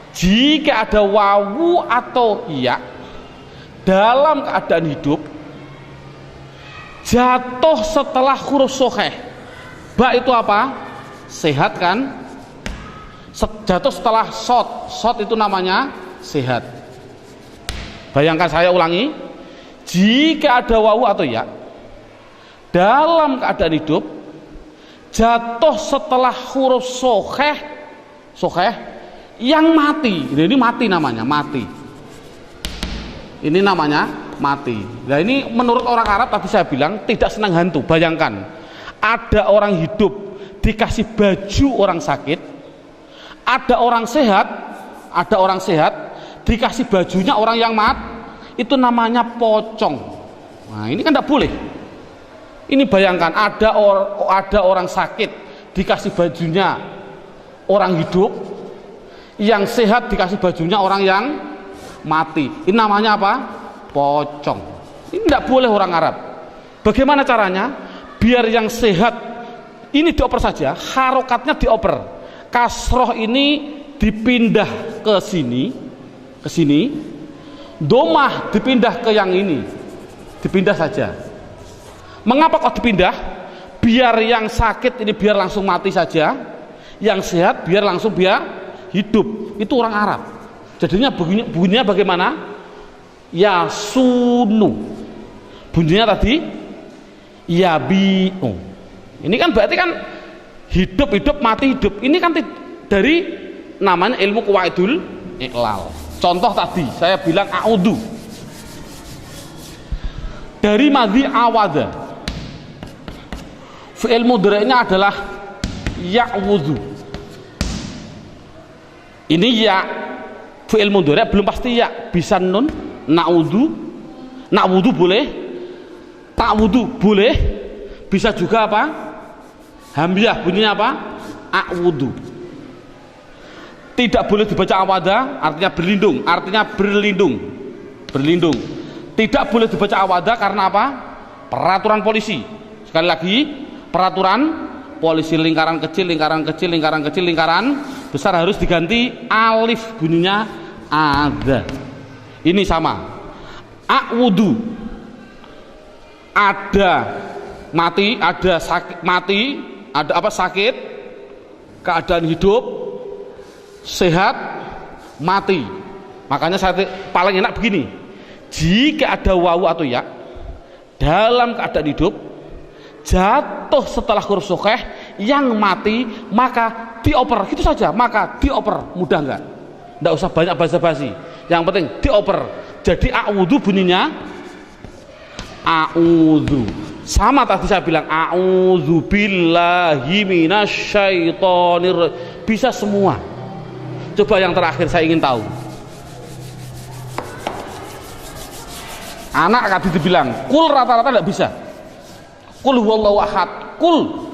A: Jika ada wawu atau ya dalam keadaan hidup jatuh setelah huruf sokheh. Ba itu apa? Sehat kan? Jatuh setelah sod. Sod itu namanya sehat. Bayangkan, saya ulangi, jika ada wawu atau ya dalam keadaan hidup jatuh setelah huruf sokheh, sokheh yang mati. Ini mati namanya, mati. Ini namanya mati. Nah ini menurut orang Arab tadi saya bilang tidak senang hantu. Bayangkan ada orang hidup dikasih baju orang sakit, ada orang sehat dikasih bajunya orang yang itu namanya pocong. Nah ini kan tidak boleh. Ini bayangkan ada orang sakit dikasih bajunya orang hidup, yang sehat dikasih bajunya orang yang mati. Ini namanya apa? Pocong. Ini tidak boleh orang Arab. Bagaimana caranya? Biar yang sehat ini dioper saja, harokatnya dioper, kasroh ini dipindah ke sini, domah dipindah ke yang ini, dipindah saja. Mengapa kok dipindah? Biar yang sakit ini biar langsung mati saja, yang sehat biar langsung hidup. Itu orang Arab. Jadinya bunyinya bagaimana? Yasunu. Bunyinya tadi yabi'u. Ini kan berarti kan hidup mati hidup. Ini kan dari namanya ilmu qawaidul ilal. Contoh tadi saya bilang a'udhu, dari madhi awada, fi'il mudhari'nya adalah ya'wudhu. Ini ya, fi'il mudhari' belum pasti ya, bisa nun, na'wudhu boleh, ta'wudhu boleh, bisa juga apa? Hamzah bunyinya apa? A'wudhu. Tidak boleh dibaca awada, artinya berlindung. Tidak boleh dibaca awada karena apa? Peraturan polisi. Sekali lagi, peraturan polisi, lingkaran kecil, lingkaran besar harus diganti alif, bunyinya ada. Ini sama. A'wudu, ada mati, ada sakit, mati, ada apa? Sakit, keadaan hidup, sehat, mati. Makanya saya paling enak begini, jika ada wawu atau ya dalam keadaan hidup jatuh setelah huruf sukeh yang mati maka dioper, gitu saja, maka dioper. Mudah nggak? Nggak usah banyak basa-basi, yang penting dioper. Jadi a'udzu bunyinya a'udzu, sama tadi saya bilang a'udzu billahi minasyaitonir, bisa semua. Coba yang terakhir saya ingin tahu, anak tadi dibilang kul, rata-rata tidak bisa. Kul huwallahu ahad, kul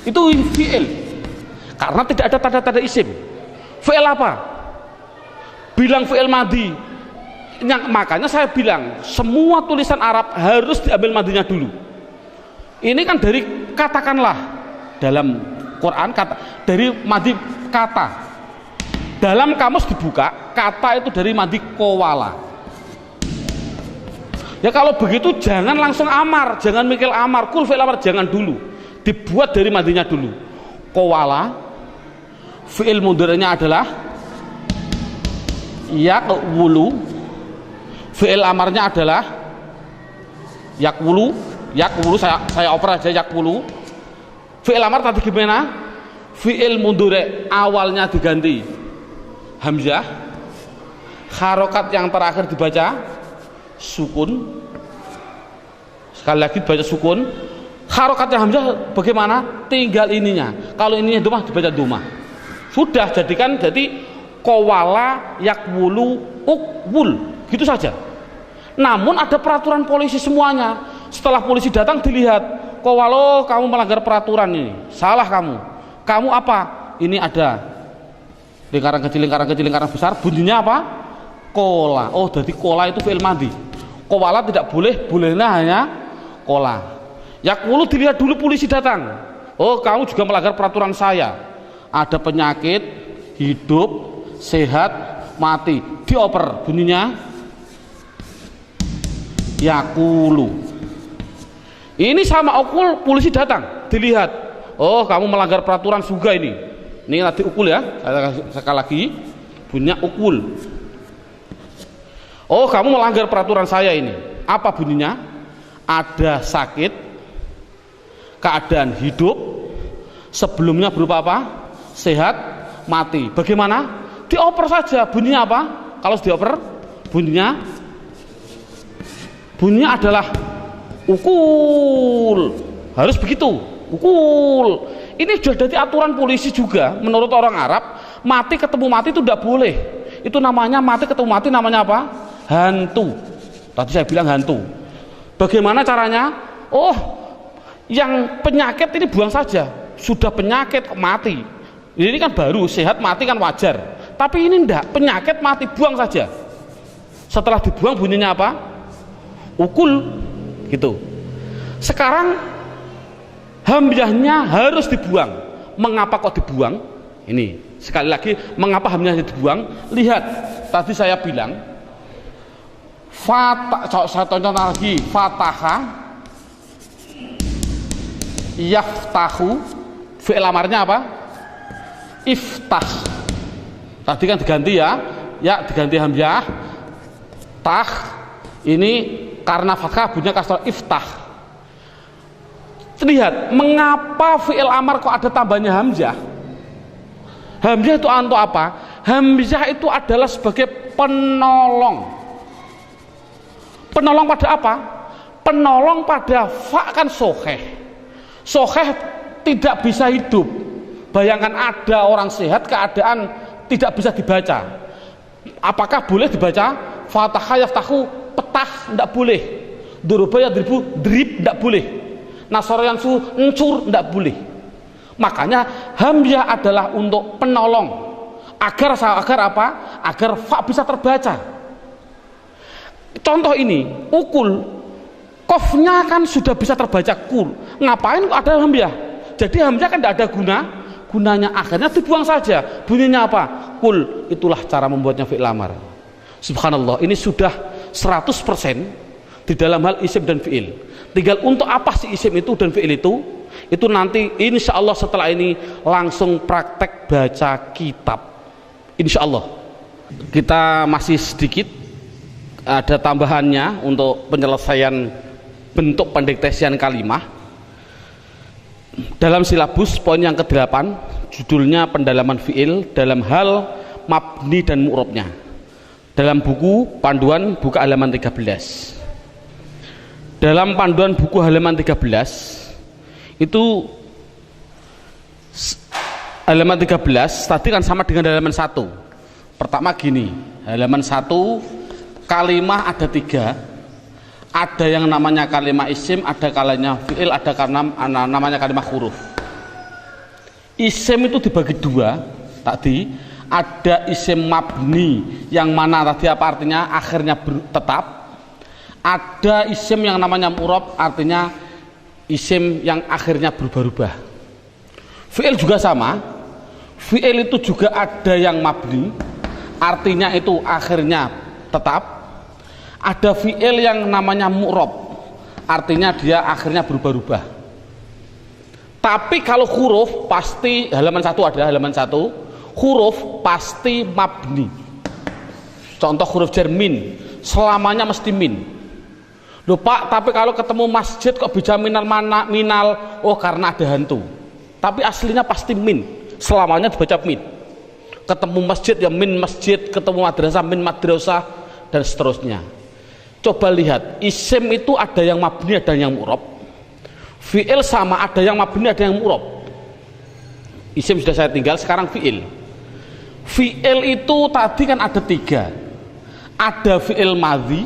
A: itu fi'il karena tidak ada tanda-tanda isim. Fi'il apa? Bilang fi'il madhi. Makanya saya bilang semua tulisan Arab harus diambil madhinya dulu. Ini kan dari katakanlah dalam Quran kata, dari madhi kata. Dalam kamus dibuka, kata itu dari madhi qawala. Ya kalau begitu jangan langsung amar, jangan mikir amar, kul fi'il amar, jangan dulu. Dibuat dari madhinya dulu. Qawala, fi'il mudhari'nya adalah yaqwulu, fi'il amarnya adalah yakwulu. Yakwulu saya oper aja, yakwulu. Fi'il amar tadi gimana? Fi'il mudhari' awalnya diganti hamzah, harokat yang terakhir dibaca sukun. Sekali lagi dibaca sukun. Harokatnya hamzah bagaimana? Tinggal ininya. Kalau ininya domah dibaca domah. Sudah, jadikan jadi qawala yakwulu ukwul, gitu saja. Namun ada peraturan polisi semuanya. Setelah polisi datang dilihat, qawalo kamu melanggar peraturan ini, salah kamu. Kamu apa? Ini ada lingkaran kecil, lingkaran besar, bunyinya apa? Kola. Oh, jadi kola itu fi'il madhi. Qawala tidak boleh, bolehnya hanya kola. Yakwulu dilihat dulu polisi datang. Oh, kamu juga melanggar peraturan saya. Ada penyakit, hidup, sehat, mati. Dioper, bunyinya yakulu. Ini sama ukul, polisi datang, dilihat. Oh, kamu melanggar peraturan juga ini. Ini nanti ukul ya. Sekali lagi, bunyinya ukul. Oh, kamu melanggar peraturan saya ini. Apa bunyinya? Ada sakit, keadaan hidup, sebelumnya berupa apa? Sehat, mati. Bagaimana? Dioper saja. Bunyinya apa? Kalau dioper, bunyinya adalah ukul. Harus begitu, ukul. Ini sudah jadi aturan polisi juga. Menurut orang Arab, mati ketemu mati itu tidak boleh. Itu namanya mati ketemu mati, namanya apa? Hantu. Tadi saya bilang hantu. Bagaimana caranya? Oh, yang penyakit ini buang saja. Sudah penyakit mati, ini kan baru, sehat mati kan wajar. Tapi ini enggak, penyakit mati, buang saja. Setelah dibuang bunyinya apa? Ukul, gitu. Sekarang hamzahnya harus dibuang. Mengapa kok dibuang? Ini sekali lagi, mengapa hamzahnya dibuang? Lihat, tadi saya bilang saya contoh lagi, fataha yaftahu, fi'il amarnya apa? Iftah. Tadi kan diganti ya, diganti hamzah. Tah, ini karena fathah bunyinya kasrah, iftah. Lihat, mengapa fi'il amar kok ada tambahnya hamzah? Hamzah itu untuk apa? Hamzah itu adalah sebagai penolong. Penolong pada apa? Penolong pada fa kan soheh. Soheh tidak bisa hidup. Bayangkan ada orang sehat keadaan tidak bisa dibaca. Apakah boleh dibaca? Fataha yaftahu, petah, tidak boleh. Duruba yadribu, drib, tidak boleh. Nasara yansu, encur, tidak boleh. Makanya hamzah adalah untuk penolong. Agar apa? Agar fa bisa terbaca. Contoh ini, ukul, kofnya kan sudah bisa terbaca kul. Ngapain kok ada hamzah? Jadi hamzah kan tidak ada gunanya, akhirnya dibuang saja. Bunyinya apa? Kul. Itulah cara membuatnya fi'il amar. Subhanallah, ini sudah 100% di dalam hal isim dan fi'il. Tinggal untuk apa sih isim itu dan fi'il itu nanti insya Allah setelah ini langsung praktek baca kitab. Insya Allah. Kita masih sedikit ada tambahannya untuk penyelesaian bentuk pendiktesian kalimah. dalam silabus poin yang ke-8 judulnya pendalaman fi'il dalam hal mabni dan mu'rabnya. Dalam buku panduan buka halaman 13. Dalam panduan buku halaman 13 itu halaman 13 tadi kan sama dengan halaman 1. Pertama gini, halaman 1 kalimah ada 3. Ada yang namanya kalimah isim, ada kalimah fi'il, ada namanya kalimah huruf. Isim itu dibagi 2 tadi. Ada isim mabni yang mana tadi apa artinya akhirnya tetap. Ada isim yang namanya mu'rab, artinya isim yang akhirnya berubah-ubah. Fi'il juga sama. Fi'il itu juga ada yang mabni, artinya itu akhirnya tetap. Ada fi'il yang namanya mu'rab, artinya dia akhirnya berubah-ubah. Tapi kalau huruf pasti halaman 1 ada halaman 1, huruf pasti mabni. Contoh huruf jar min, selamanya mesti min. Loh Pak, tapi kalau ketemu masjid kok bisa minal mana minal? Oh karena ada hantu. Tapi aslinya pasti min, selamanya dibaca min. Ketemu masjid ya min masjid, ketemu madrasah min madrasah, dan seterusnya. Coba lihat, isim itu ada yang mabni, ada yang mu'rab. Fi'il sama, ada yang mabni, ada yang mu'rab. Isim sudah saya tinggal, sekarang fi'il. Fi'il itu tadi kan ada 3. Ada fi'il madhi,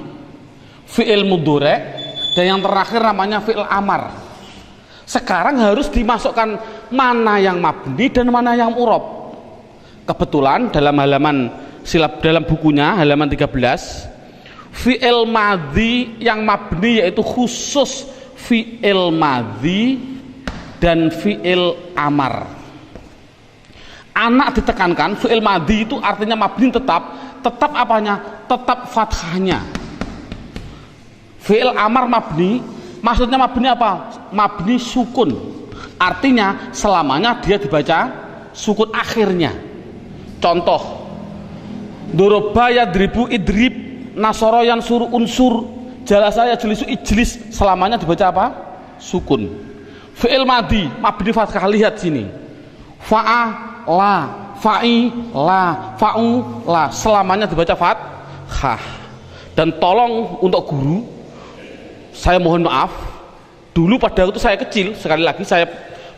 A: fi'il mudhari', dan yang terakhir namanya fi'il amar. Sekarang harus dimasukkan mana yang mabni dan mana yang mu'rab. Kebetulan dalam halaman dalam bukunya halaman 13, fi'il madhi yang mabni yaitu khusus fi'il madhi dan fi'il amar. Anak ditekankan, fi'il madhi itu artinya mabni tetap apanya? Tetap fathahnya. Fi'il amar mabni, maksudnya mabni apa? Mabni sukun, artinya selamanya dia dibaca sukun akhirnya. Contoh, doroba yadribu idrib, nasoro yang suruh unsur, jalasa yajlisu ijlis, selamanya dibaca apa? Sukun. Fi'il madhi mabni fathah, lihat sini. Fa'a la, fa'i la, fa'u la, selamanya dibaca fathah. Dan tolong untuk guru, saya mohon maaf, dulu pada waktu saya kecil, sekali lagi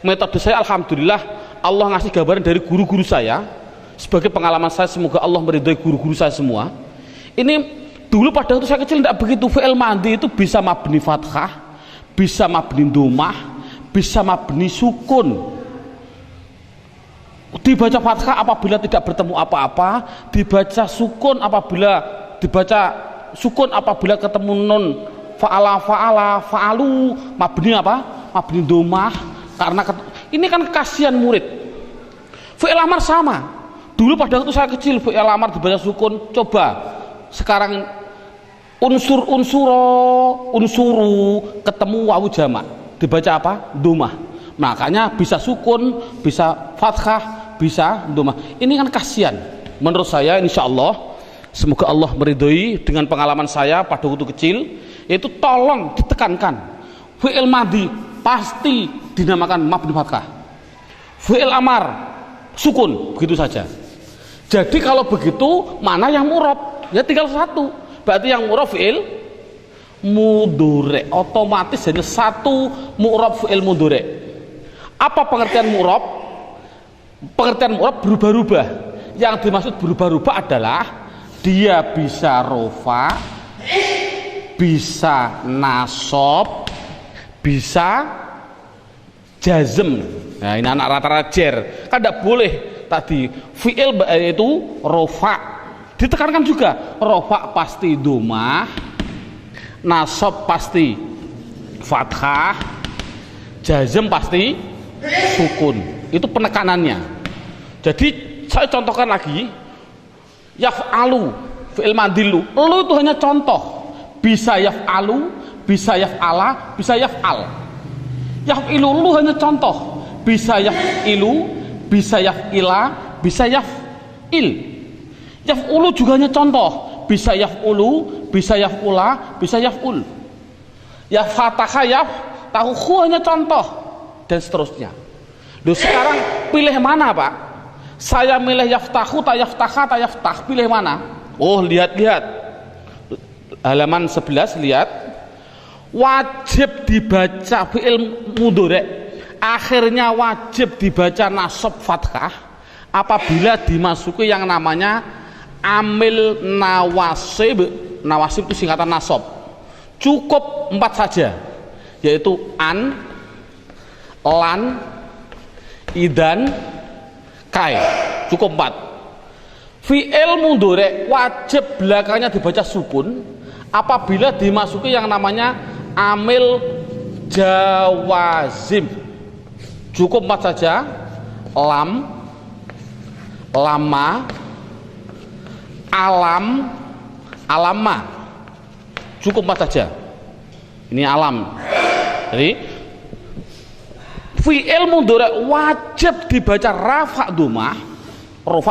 A: metode saya alhamdulillah Allah ngasih gambaran dari guru-guru saya sebagai pengalaman saya, semoga Allah meridhai guru-guru saya semua. Ini dulu pada waktu saya kecil tidak begitu. Fi'il madhi itu bisa mabni fathah, bisa mabni domah, bisa mabni sukun. Dibaca fathah apabila tidak bertemu apa-apa, dibaca sukun apabila ketemu nun. Fa'ala, fa'alu, mabni apa? Mabni domah. Karena ini kan kasihan murid. Fi'il amar sama. Dulu pada waktu saya kecil fi'il amar dibaca sukun. Coba sekarang unsuru ketemu wawu jamak dibaca apa? Domah. Makanya bisa sukun, bisa fathah, bisa domah. Ini kan kasihan. Menurut saya insyaallah semoga Allah meridhoi dengan pengalaman saya pada waktu kecil, yaitu tolong ditekankan fi'il madhi pasti dinamakan mabni fathah, fi'il amar sukun, begitu saja. Jadi kalau begitu mana yang mu'rab? Ya tinggal satu, berarti yang mu'rab fi'il mudhari', otomatis hanya satu mu'rab fi'il mudhari'. Apa pengertian mu'rab? Pengertian mu'rab berubah-ubah. Yang dimaksud berubah-ubah adalah dia bisa rofa, bisa nasob, bisa jazm. Nah ini anak rata-rata jer kan tidak boleh. Tadi fi'il itu rofa, ditekankan juga rofa pasti domah, nasob pasti fathah, jazm pasti sukun. Itu penekanannya. Jadi saya contohkan lagi, yaf'alu fi'il madhi lu itu hanya contoh. Bisa yaf'alu, bisa yaf'ala, bisa yaf'al. Yaf'ilu lu hanya contoh. Bisa yaf'ilu, bisa yaf'ila, bisa yaf'il. Yaf'ulu juga hanya contoh. Bisa yaf'ulu, bisa yaf'ula, bisa yaf'ul. Ya fatahah yaf tahu hanya contoh. dan seterusnya. Loh, sekarang pilih mana Pak? Saya milih yaftahu, tayaftaha, tayaftah, pilih mana? Oh, lihat-lihat halaman 11, lihat. Wajib dibaca fi'il mudhari', akhirnya wajib dibaca nasab fathah apabila dimasuki yang namanya amil nawasib. Nawasib itu singkatan nasab. Cukup 4 saja, yaitu an, lan, idan, kai. Cukup 4. Fi'il mudhari' wajib belakangnya dibaca sukun apabila dimasuki yang namanya amil jawazim. Cukup 4 saja. Lam, lama, alam, alama. Cukup 4 saja. Ini alam. Jadi fi'il mudhari' wajib dibaca rafa'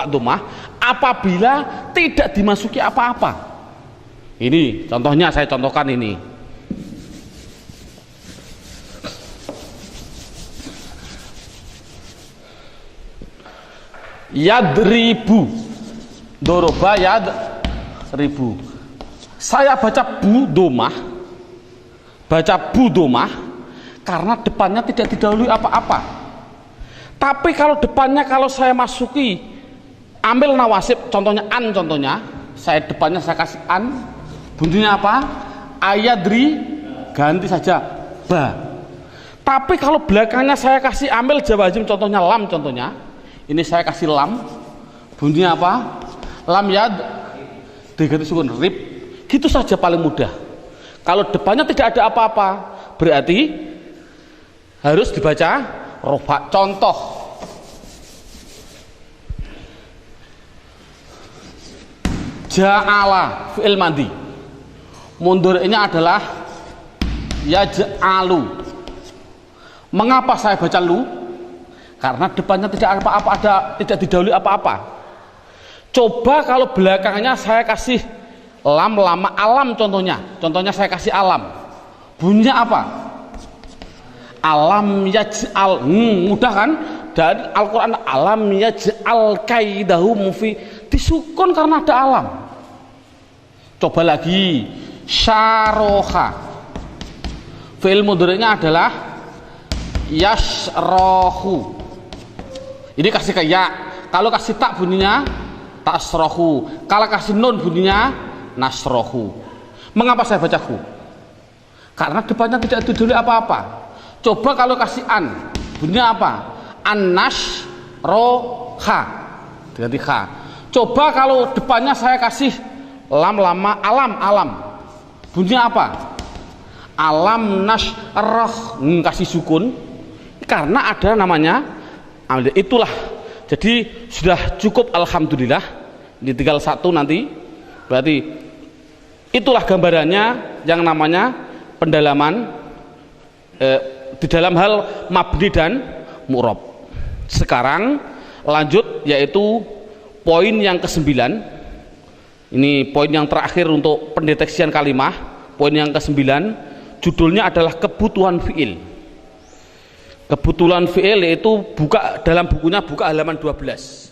A: dhammah apabila tidak dimasuki apa-apa. Ini contohnya, saya contohkan ini. Yadribu, doroba yadribu. Saya baca bu domah karena depannya tidak didahului apa-apa. Tapi kalau depannya, kalau saya masuki ambil nawasib, contohnya an, contohnya saya depannya saya kasih an, bunyinya apa? Ayadri, ganti saja ba. Tapi kalau belakangnya saya kasih ambil jawazim, contohnya lam, contohnya ini saya kasih lam, bunyinya apa? Lam yad, diganti sukun rib. Gitu saja paling mudah. Kalau depannya tidak ada apa-apa, berarti harus dibaca rofa. Contoh, ja'ala fi'il madhi, mudhari'nya adalah yaj'alu. Mengapa saya baca lu? Karena depannya tidak apa-apa, tidak didahului apa-apa. Coba kalau belakangnya saya kasih lam, lama, alam, contohnya saya kasih alam, bunyinya apa? Alam yaj'al. Mudah kan? Dari Al-Quran, alam yaj'al kaidahum fi, disukun karena ada alam. Coba lagi, syaroha, fi'il mudhari'nya adalah yashrohu. Ini kasih ke ya, kalau kasih tak bunyinya tasrohu, kalau kasih nun bunyinya nasrohu. Mengapa saya baca hu? Karena depannya tidak didahului apa-apa. Coba kalau kasih an, bunyinya apa? An-nash roha, diganti kha. Coba kalau depannya saya kasih lam, lama, alam, bunyinya apa? Alam nash roh, kasih sukun karena ada namanya. Itulah, jadi sudah cukup, alhamdulillah. Ini tinggal 1 nanti. Berarti itulah gambarannya yang namanya pendalaman di dalam hal mabni dan mu'rab. Sekarang lanjut, yaitu poin yang ke-9. Ini poin yang terakhir untuk pendeteksian kalimah. Poin yang ke-9, judulnya adalah kebutuhan fi'il. Kebutuhan fi'il, yaitu buka dalam bukunya, buka halaman 12.